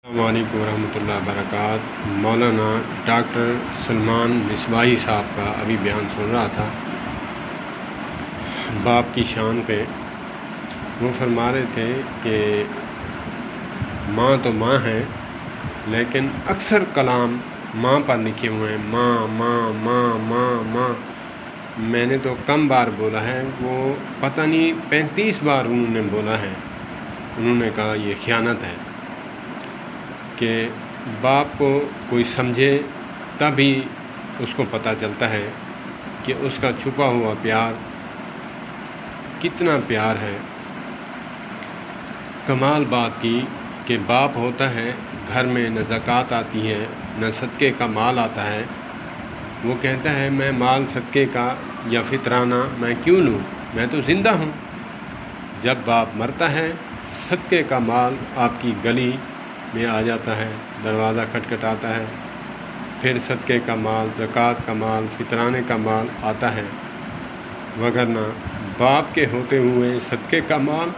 السلام علیکم ورحمۃ اللہ وبرکاتہ۔ مولانا ڈاکٹر سلمان مصباحی صاحب کا ابھی بیان سن رہا تھا باپ کی شان پہ۔ وہ فرما رہے تھے کہ ماں تو ماں ہے، لیکن اکثر کلام ماں پر لکھے ہوئے ہیں، ماں ماں ماں ماں ماں۔ میں نے تو کم بار بولا ہے، وہ پتہ نہیں 35 بار انہوں نے بولا ہے۔ انہوں نے کہا یہ خیانت ہے کہ باپ کو کوئی سمجھے تبھی اس کو پتہ چلتا ہے کہ اس کا چھپا ہوا پیار کتنا پیار ہے۔ کمال بات کی کہ باپ ہوتا ہے، گھر میں نہ زکوٰۃ آتی ہے نہ صدقے کا مال آتا ہے، وہ کہتا ہے میں مال صدقے کا یا فطرانہ میں کیوں لوں، میں تو زندہ ہوں۔ جب باپ مرتا ہے، صدقے کا مال آپ کی گلی میں آ جاتا ہے، دروازہ کھٹکھٹاتا ہے، پھر صدقے کا مال، زکوٰۃ کا مال، فطرانے کا مال آتا ہے، وگرنہ باپ کے ہوتے ہوئے صدقے کا مال،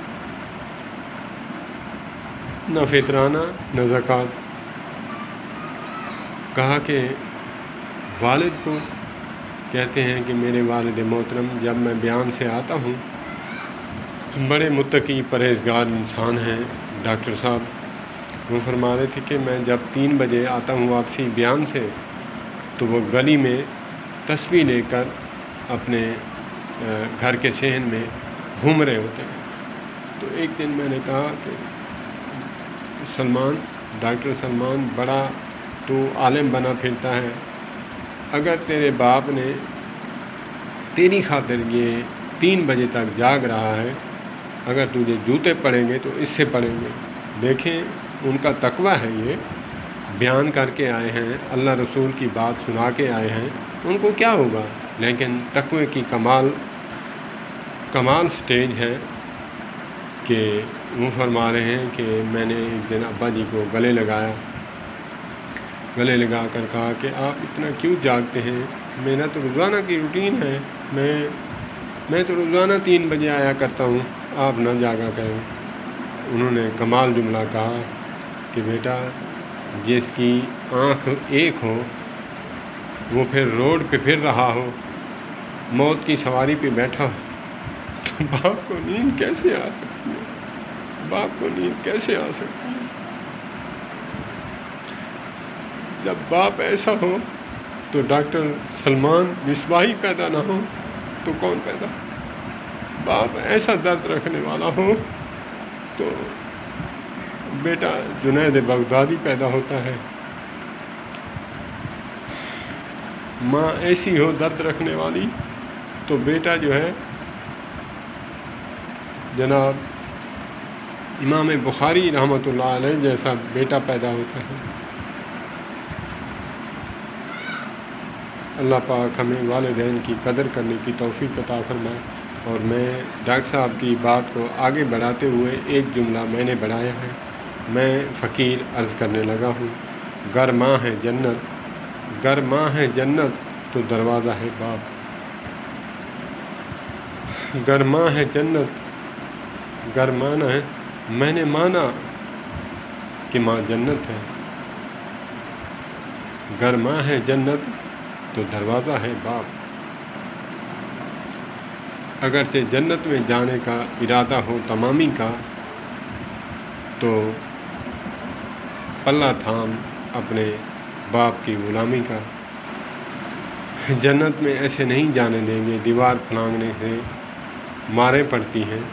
نہ فطرانہ نہ زکوٰۃ۔ کہا کہ والد کو کہتے ہیں کہ میرے والد محترم جب میں بیان سے آتا ہوں، بڑے متقی پرہیزگار انسان ہیں ڈاکٹر صاحب۔ وہ فرما رہے تھے کہ میں جب 3 بجے آتا ہوں واپسی بیان سے، تو وہ گلی میں تسبیح لے کر اپنے گھر کے صحن میں گھوم رہے ہوتے ہیں۔ تو ایک دن میں نے کہا کہ سلمان، ڈاکٹر سلمان، بڑا تو عالم بنا پھرتا ہے، اگر تیرے باپ نے تیری خاطر یہ 3 بجے تک جاگ رہا ہے، اگر تجھے جوتے پڑیں گے تو اس سے پڑیں گے۔ دیکھیں ان کا تقویٰ ہے، یہ بیان کر کے آئے ہیں، اللہ رسول کی بات سنا کے آئے ہیں، ان کو کیا ہوگا، لیکن تقوی کی کمال سٹیج ہے کہ وہ فرما رہے ہیں کہ میں نے ایک دن ابا جی کو گلے لگا کر کہا کہ آپ اتنا کیوں جاگتے ہیں، میرا تو روزانہ کی روٹین ہے، میں تو روزانہ 3 بجے آیا کرتا ہوں، آپ نہ جاگا کریں۔ انہوں نے کمال جملہ کہا کہ بیٹا، جس کی آنکھ ایک ہو وہ پھر روڈ پہ پھر رہا ہو، موت کی سواری پہ بیٹھا ہو، تو باپ کو نیند کیسے آ سکتی ہے؟ باپ کو نیند کیسے آ سکتی ہے؟ جب باپ ایسا ہو تو ڈاکٹر سلمان مصباحی پیدا نہ ہو تو کون پیدا؟ باپ ایسا درد رکھنے والا ہو تو بیٹا جنید بغدادی پیدا ہوتا ہے۔ ماں ایسی ہو درد رکھنے والی تو بیٹا جو ہے جناب امام بخاری رحمۃ اللہ علیہ جیسا بیٹا پیدا ہوتا ہے۔ اللہ پاک ہمیں والدین کی قدر کرنے کی توفیق عطا فرمائے۔ اور میں ڈاکٹر صاحب کی بات کو آگے بڑھاتے ہوئے ایک جملہ میں نے بڑھایا ہے، میں فقیر عرض کرنے لگا ہوں، گر ماں ہے جنت تو دروازہ ہے باپ۔ گر ماں ہے جنت، گر مانا ہے، میں نے مانا کہ ماں جنت ہے، گر ماں ہے جنت تو دروازہ ہے باپ۔ اگرچہ جنت میں جانے کا ارادہ ہو تمامی کا، تو پلہ تھام اپنے باپ کی غلامی کا۔ جنت میں ایسے نہیں جانے دیں گے، دیوار پھلانگنے سے ماریں پڑتی ہیں،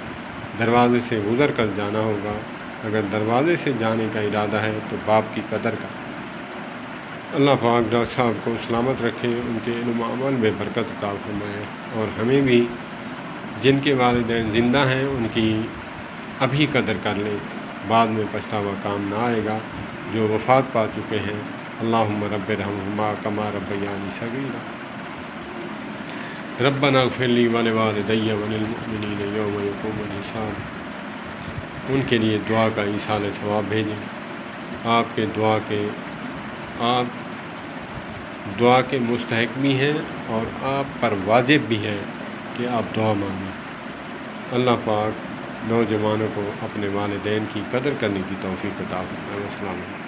دروازے سے گزر کر جانا ہوگا۔ اگر دروازے سے جانے کا ارادہ ہے تو باپ کی قدر کا۔ اللہ پاک ڈاکٹر صاحب کو سلامت رکھے، ان کے علم و عمل میں برکت عطا فرمائے، اور ہمیں بھی جن کے والدین زندہ ہیں ان کی ابھی قدر کر لیں، بعد میں پچھتاوا کام نہ آئے گا۔ جو وفات پا چکے ہیں، اللہم رب ارحمہما کما ربیانی صغیرا، ربنا اغفر لی ولوالدی وللمؤمنین یوم یقوم الحساب۔ ان کے لیے دعا کا ایصال ثواب بھیجیں۔ آپ دعا کے مستحق بھی ہیں اور آپ پر واجب بھی ہے کہ آپ دعا مانگیں۔ اللہ پاک نوجوانوں کو اپنے والدین کی قدر کرنے کی توفیق عطا فرمائے۔ السلام علیکم۔